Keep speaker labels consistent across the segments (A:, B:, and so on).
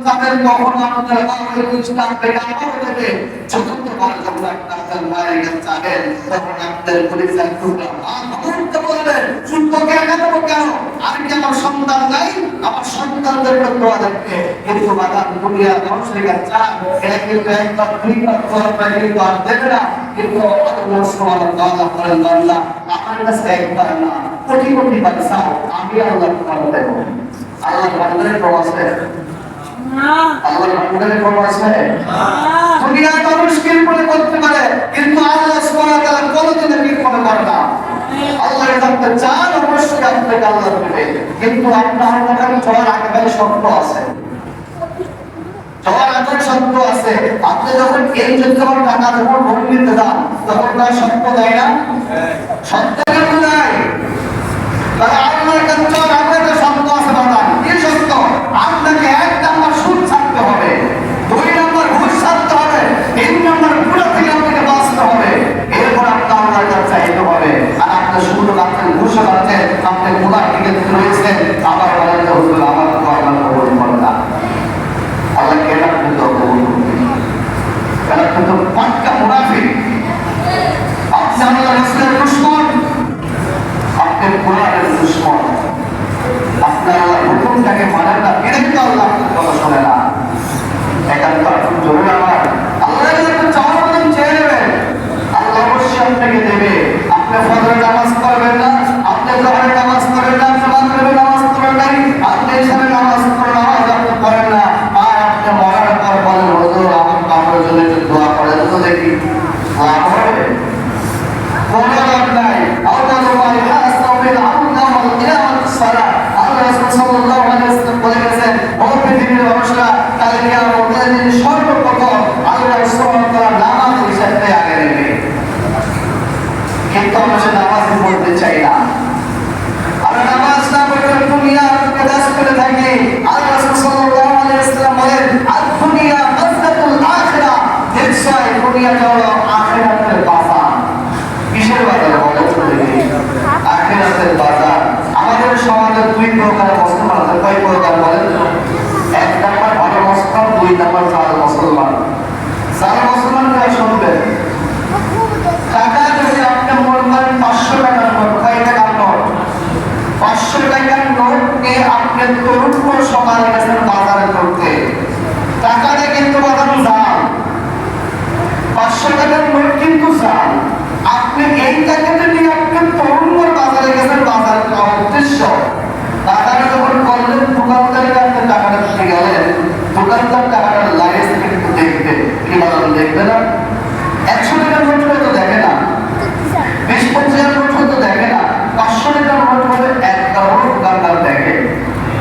A: তাদের কখনো আমাদের ইসলাম থেকে আমল থেকে চতুর্থ বার যখন আপনার মায়ের কাছে যাবেন তখন আপনাদের পরিচয় করবে আমলটা বলবেন শুনবো কেন কেন আর কি আমার সন্তান নাই আমার সন্তানদের দোয়া দেখবে কিন্তু বাদাম দুনিয়া মানুষের কাছে চান এটা কিন্তু একবার দুইবার করবে কিন্তু আর দেবে না কিন্তু আল্লাহ সুবহানাহু ওয়া তাআলা বলেন বান্দা আমার কাছে একবার না কোটি কোটি বার চাও আমি আল্লাহ তোমাকে দেব আল্লাহ বান্দার প্রবাসে আল্লাহ বান্দার প্রবাসে দুনিয়া মানুষ কি মনে করতে পারে কিন্তু আল্লাহ সুবহানাহু ওয়া তাআলা কোনোদিন কি মনে করে না আল্লাহ জানতে চান অবশ্যই আপনাকে আল্লাহ দেবে কিন্তু আপনার কাছে যাওয়ার আগে শর্ত আছে যাওয়ার আগে শর্ত আছে আপনি যখন এই যখন টাকা যখন লোন নিতে যান তখন তার শর্ত দেয় না শর্ত কেন দেয় তাহলে আল্লাহর কাছে যাওয়ার আগে একটা শর্ত আছে বাবা কি শর্ত আপনাকে এক নাম্বার সুদ ছাড়তে হবে দুই নাম্বার ঘুষ ছাড়তে হবে তিন নাম্বার গুনাহ থেকে আপনাকে বাঁচতে হবে এরপর আপনি আল্লাহর কাছে চাইতে হবে আর আপনি শুধু আপনি ঘুষ খাচ্ছেন আপনি গুনাহ থেকে রয়েছেন আবার বলেন যে হুজুর আমার তো আল্লাহ কবুল করে না আল্লাহ কেন কিন্তু কবুল করবে কারণ কিন্তু পাক্কা মুনাফিক আপনি আল্লাহর রাসূলের দুশমন আপনি কোরআনের দুশমন আপনার আল্লাহ হুকুমটাকে মানেন না এটা কিন্তু আল্লাহ কথা শোনে না একান্ত আপনি জরুরি আমার আল্লাহ যখন চাওয়ার চেয়ে নেবেন আল্লাহ অবশ্যই আপনাকে দেবে আপনি ফজরের নামাজ পড়বেন না আপনি জোহরের নামাজ পড়বেন না আপনি মাগরিবের নামাজ পড়বেন না আপনি ইশারের নামাজ পড়বেন নামাজ আপনি পড়েন না আর আপনি মরার পর বলেন হুজুর আমার জন্য একটু দোয়া করেন তো দেখি দোয়া করবে কোনো লাভ নাই আল্লাহ ওয়াল হাসাবিল আমনা ওয়াল কিয়ামাত সালাহ আল্লাহ রাসূল সাল্লাল্লাহু আলাইহি ওয়াসাল্লাম বলে গেছেন ও পৃথিবীর মানুষরা কাল কিয়ামতের দিন সর্বপ্রথম আল্লাহ সুবহানাহু ওয়া তাআলা নামাজ হিসাবে আগে নেবে কিন্তু আমরা নামাজ পড়তে চাই না আমরা নামাজ না পড়ে দুনিয়া কাজ করে থাকি আল্লাহ রাসূল সাল্লাল্লাহু আলাইহি ওয়াসাল্লাম বলেন আল দুনিয়া মাসদাতুল আখিরাহ দেখছাই দুনিয়াটা হলো আখিরাতের বাজার কিসের বাজার বলে আখিরাতের বাজার আমাদের সমাজে দুই প্রকার মুসলমান আছে কয় প্রকার বলেন এক নাম্বার ভালো মুসলমান দুই নাম্বার জাল মুসলমান জাল মুসলমান কারা শুনবেন টাকা যদি আপনি মনে করেন 500 টাকার নোট কয় টাকার নোট 500 টাকার নোট নিয়ে আপনি তরুণ সকালে গেছেন বাজারে করতে টাকাটা কিন্তু বাজারে জাল 500 টাকার নোট কিন্তু জাল আপনি এই টাকাটা নিয়ে আপনি তরুণ বাজারে গেছেন বাজার করার উদ্দেশ্য টাকাটা যখন করলেন দোকানদারের কাছে টাকাটা দিয়ে গেলেন দোকানদার টাকাটা লাইস কিন্তু দেখবে কি বলেন দেখবে না 100 টাকার নোট তো দেখে না 20-25 টাকার নোট তো দেখে না 500 টাকার নোট হলে একটা দোকানদার দেখে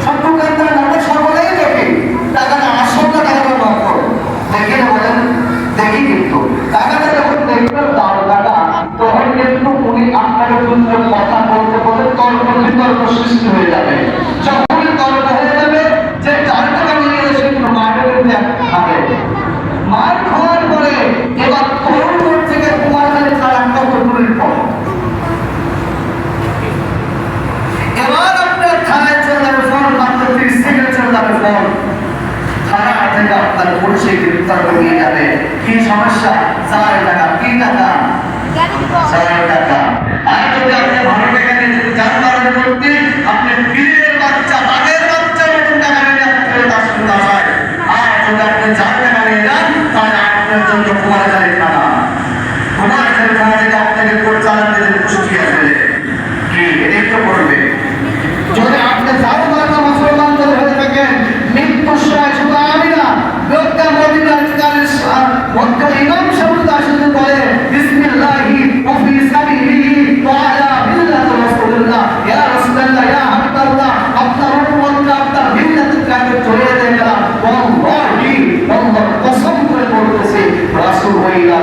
A: সব দোকানদার নামে সর্বদাই দেখে টাকাটা আসল না টাকাটা নকল দেখে না বলেন দেখি কিন্তু টাকাটা যখন দেখবেন টাকাটা তখন কিন্তু উনি আপনাকে সুন্দর কথা বলতে বলে তর্ক বিতর্ক সৃষ্টি হয়ে যাবে যখনই তর্ক হয়ে যাবে যে 4 টাকা নিয়ে এসে কিন্তু মাঠে খাবে মার খাওয়ার পরে এবার তরুণ থেকে তোমার কাছে তার একটা দূরের পর এবার আপনার থানায় চলে যাবে ফোন মাত্র 30 সেকেন্ড চলে যাবে ফোন থানা থেকে আপনার পুলিশে গ্রেফতার করে নিয়ে যাবে কি সমস্যা 4 টাকা কি টাকা 4 টাকা আর যদি আপনি ভালো টাকা নিয়ে যদি জানলার করতে আপনি বীরের বাচ্চা বাঘের বাচ্চা মতন টাকা নিয়ে আপনি তার সঙ্গে হয় আর যদি আপনি 4 টাকা নিয়ে যান তাহলে আপনার জন্য কুমারখালী থানা কুমারখালী থানা থেকে আপনাকে কোর্ট চালাতে যে পুষ্টি আছে কি এটাই তো করবে যদি আপনি জানো না মুসলমান যদি হয়ে থাকেন মৃত্যুর সময় শুধু আমি না লোকটা মদিনার মক্কা ইমাম সাহেব আসলে বলে বিসমিল্লাহি ওয়া ফি সাবিলিহি ওয়া আলা মিল্লাতি রাসূলুল্লাহ ইয়া রাসূলুল্লাহ ইয়া হাবিবাল্লাহ আপনার উম্মতকে আপনার মিল্লাতের কাছে চলে দেন না ওয়াল্লাহি আল্লাহ কসম করে বলতেছি রাসূল হইলা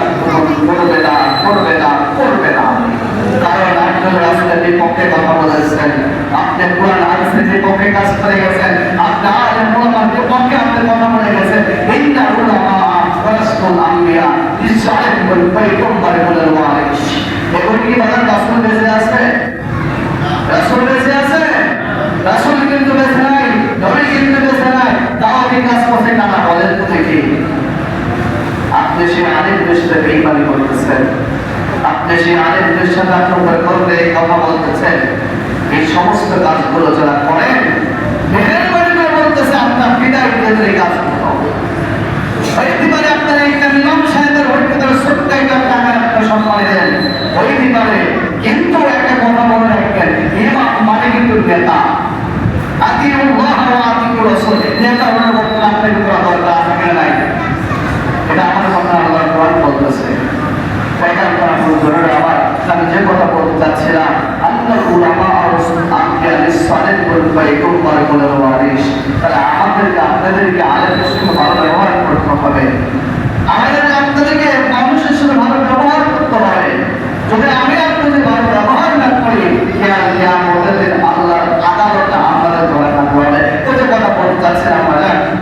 A: করবে না কারণ আপনি রাসূলের বিপক্ষে কথা বলেছেন আপনি কোরআন হাদিসের বিপক্ষে কাজ করে গেছেন আপনি আলেম ওলামার বিপক্ষে আপনি কথা বলে গেছেন ইন্না উলামা রাসূল আম্বিয়া ইসরাইল বল পয়গম্বর বলেন ওয়ারিস এখন কি বলেন রাসূল বেঁচে আছে রাসূল বেঁচে আছে রাসূল কিন্তু বেঁচে নাই নবী কিন্তু বেঁচে নাই দাওয়াতি কাজ পথে টানা বলেন থেকে আপনি সেই আরেকদের সাথে বেইমানি করতেছেন, আপনি সেই আরেকদের সাথে আক্রমণ করবে কথা বলতেছেন। এই সমস্ত কাজগুলো যারা করেন মেহেরবানি করে বলতেছে আপনার বিদায়ীদের এই কাজগুলো হইতে পারে। আপনার এই ইমাম সাহেবের হইতে পারে ছোট্ট একটা টাকা একটা সম্মান দেন হইতে পারে, কিন্তু একটা কথা মনে রাখবেন, ইমাম মানে কিন্তু নেতা। আতিউল্লাহ ওয়া আতিউর রাসূল, নেতা হওয়ার বক্তব্য আপনাকে করা দরকার আছে কিনা নাই? এটা আমার কথা আল্লাহ কোরআন বলতেছে। আমি যে কথা বলতে চাচ্ছিলাম, আল্লাহ উলামা আমাদেরকে আপনাদেরকে আলেমের সঙ্গে ভালো ব্যবহার করতে হবে, আমাদেরকে আপনাদেরকে মানুষের সঙ্গে ভালো ব্যবহার করতে হবে। যদি আমি আপনাদের ভালো ব্যবহার না করি, আল্লাহর আদালতটা আমাদের ধরে থাকতে হবে। যে কথা বলতে চাচ্ছিলাম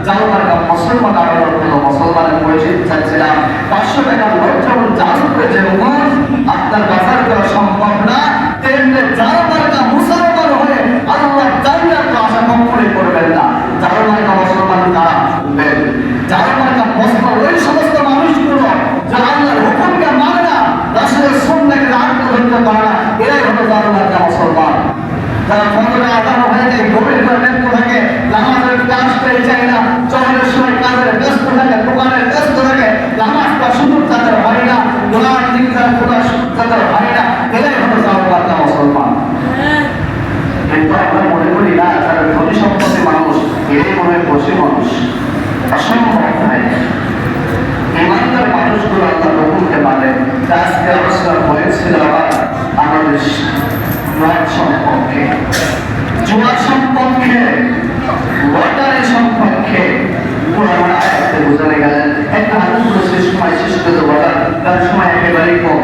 A: জালমার্কা মুসলমান আদালত হলো মুসলমানের পরিচিতি চাচ্ছিলাম। 500 টাকার নোট যেমন জাল করে যেমন আপনার বাজার করা সম্ভব না, তেমনি জালমার্কা মুসলমান হয়ে আল্লাহ জান্নাত আশা কখনোই করবেন না। জালমার্কা মুসলমান কারা শুনবেন? জালমার্কা মুসলমান ওই সমস্ত মানুষগুলো যারা আল্লাহর হুকুমকে মানে না, রাসূলের সুন্নাহকে আঁকড়ে ধরতে পারে না, এরাই হলো জালমার্কা মুসলমান। যারা ফজরে আযান হয়ে যায় গভীর করে ব্যস্ত থাকে, নামাজের ক্লাস পেয়ে যায় না, চলার সময় কাজের ব্যস্ত থাকে, দোকানের ব্যস্ত থাকে, নামাজটা সুযোগ তাদের হয় না, গোলার দিকদার খোলা সুযোগ তাদের হয় না, এরাই হলো জালমার্কা মুসলমান। কিন্তু আমরা মনে করি না যারা ধনী সম্পত্তি মানুষ এরাই মনে হয় বসে মানুষ, অসম্ভব নয়। ইমানদার মানুষগুলো আল্লাহর হুকুমকে মানে। আজকে আলোচনা হয়েছিল আবার আমাদের মদ সম্পর্কে, জুয়া সম্পর্কে, লটারি সম্পর্কে। পুরানো আয়াতে বোঝানো গেলেন একটা হাদিস শেষ সময় শেষ করে বলার তার সময় একেবারেই কম।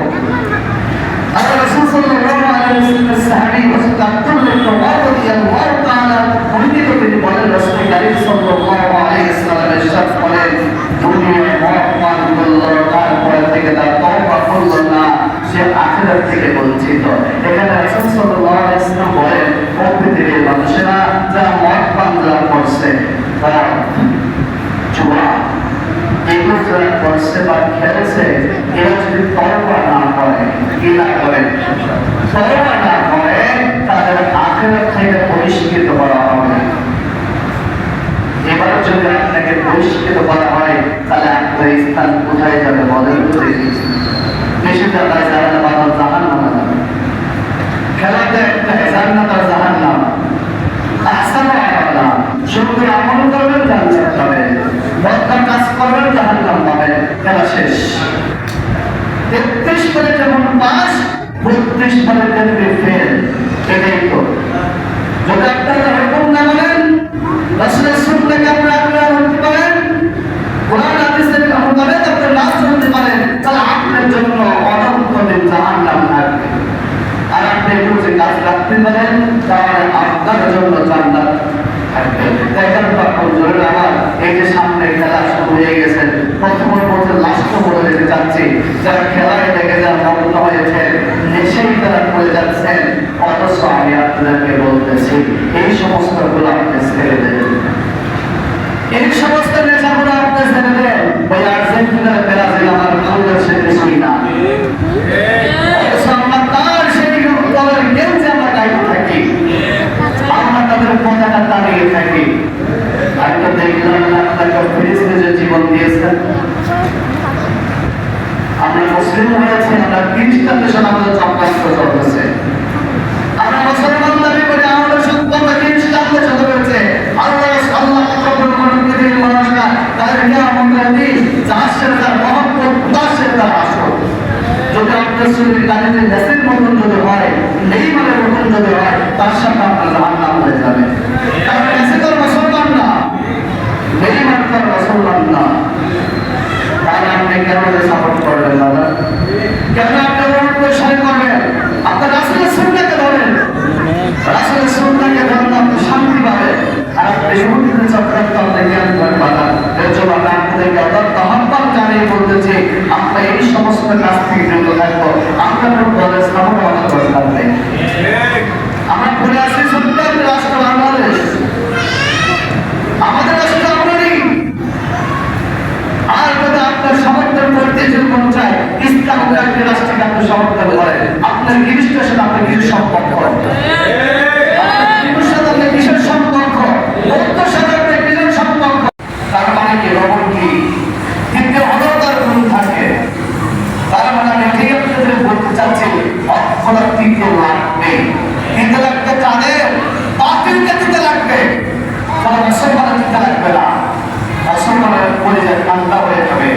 A: আল্লাহ রাসূল সাল্লাল্লাহু আলাইহি ওয়াসাল্লাম সাহাবী হযরত আব্দুল্লাহ ইবনে ওমর রাদিয়াল্লাহু তাআলা বর্ণিত তিনি বলেন, রাসূল কারীম সাল্লাল্লাহু আলাইহি ওয়াসাল্লাম ইরশাদ করেন, দুনিয়ায় মদ পান করলো, তারপর থেকে তার তওবা করলো না, সে আখিরাত থেকে বঞ্চিত। এখানে রাসূল সাল্লাল্লাহু আলাইহি ওয়াসাল্লাম বলেন, ও পৃথিবীর মানুষেরা যারা মদ পান করছে, তারা জুয়া এগুলো যারা করছে বা খেলেছে, এরা যদি তওবা না করে, কি না করে, তওবা না করে, তাদের আখিরাত থেকে বহিষ্কৃত করা হবে। এবার যদি আপনাকে বহিষ্কৃত করা হয়, তাহলে আপনার স্থান কোথায় যাবে বলেন তো দেখি? বেশি জায়গায় যারা বাবা জাহান্নামে যাবে। খেলাতে একটা জান্নাত আর জাহান্নাম, আহসান আমলা, সুন্দর আমল করবেন জান্নাত পাবেন, বদকার কাজ করবেন জাহান্নাম পাবেন। খেলা শেষ। 33 করে যেমন পাস, 32 করে তেমনি ফেল। এটাই তো। যদি আপনারা হুকুম না মানেন, রাসূলের সুন্নাহকে আপনারা আঁকড়ে ধরতে পারেন, কোরআন হাদিসের মোতাবেক আপনি না চলতে পারেন, তাহলে আপনার জন্য অনন্ত দিন জাহান্নাম থাকবে। আর আপনি বুঝে কাজ রাখতে পারেন, তাহলে আপনার জন্য জান্নাত থাকবে। দেখেন তখন জোরে আমার এই যে সামনে খেলা শুরু হয়ে গেছে, প্রথমত লাস্ট বলে দিতে চাচ্ছি, যারা খেলায় দেখে যারা মগ্ন হয়েছে, নেশাই তারা করে যাচ্ছেন, অথচ আমি আপনাদেরকে বলতেছি এই সমস্ত গুলো আপনি ছেড়ে দেন, এই সমস্ত নেশাগুলো আপনি ছেড়ে দেন। ওই আর্জেন্টিনার ব্রাজিল আমার বাংলাদেশের কিছুই না, আমরা তার সেই দলের গেমসে আমরা গাইতে থাকি, আমরা তাদের পতাকা দাঁড়িয়ে থাকি। আমি তো দেখলাম না আপনাকে ফিলিস্তিনে যে জীবন দিয়েছেন, আমরা মুসলিম হয়েছি, আমরা খ্রিস্টানদের সাথে আমাদের চক্রান্ত চলতেছে। আমরা মুসলমান দাবি করে আমাদের সম্পর্ক খ্রিস্টানদের সাথে রয়েছে। আল্লাহ পৃথিবীর মানুষরা তাদের নিয়ামতী যার সাথে তার মহব্বত, তার সাথে তার আসল। যদি আপনার শরীর গাড়িতে মেসির মতন যদি হয়, নেইমারের মতন যদি হয়, তার সাথে আপনার জাহান্নাম হয়ে যাবে। কারণ মেসি তো মুসলমান না, নেইমার তো মুসলমান না। তাহলে আপনি কেন সাপোর্ট করবেন দাদা? কেন আপনি অনুসরণ করবেন? আপনার রাসূলের সুন্নাহকে ধরেন, রাসূলের সুন্নাহকে ধরেন, আপনি শান্তি পাবেন। আর আপনি সমুদ্রের চক্রান্ত আপনাকে জ্ঞান ধরে পাবেন। এর জন্য আমরা আপনাদেরকে অত্যন্ত আহ্বান জানিয়ে বলতেছি, আমরা এই সমস্ত কাজ থেকে বিরত থাকবো। আমরা দলের সামনে অনেক করে থাকবে। আমরা ঘুরে আসি ছোট্ট রাষ্ট্র বাংলাদেশ, আমাদের রাষ্ট্র আমরাই খ্রিস্টের সাথে আপনার কিসের সম্পর্ক? হিন্দুর সাথে আপনার কিসের সম্পর্ক? বৌদ্ধের সাথে আপনার কিসের সম্পর্ক? তার মানে কি রবণ কি দ্বিতীয় অলঙ্কার গুণ থাকে। তার মানে আমি এটাই আপনাদের বলতে চাচ্ছি, অক্ষরা তিনটে লাগবে। তিনটে লাগবে কাদের? বাতিলকে দিতে লাগবে, কোনো মুসলমানের দিতে লাগবে না। মুসলমানের পরিচয় ঠান্ডা হয়ে যাবে,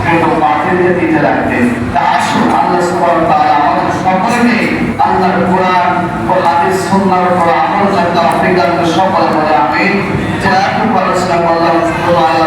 A: কিন্তু বাতিলকে দিতে লাগবে। তা আসুন আল্লাহ সুবহানাহু ওয়া তাআলা আমাদের সকলকে আল্লাহর কোরআন ও হাদিস সুন্নাহর উপর আমল করতে তৌফিক দান করুন। সকলে বলে আমিন। যা আল্লাহ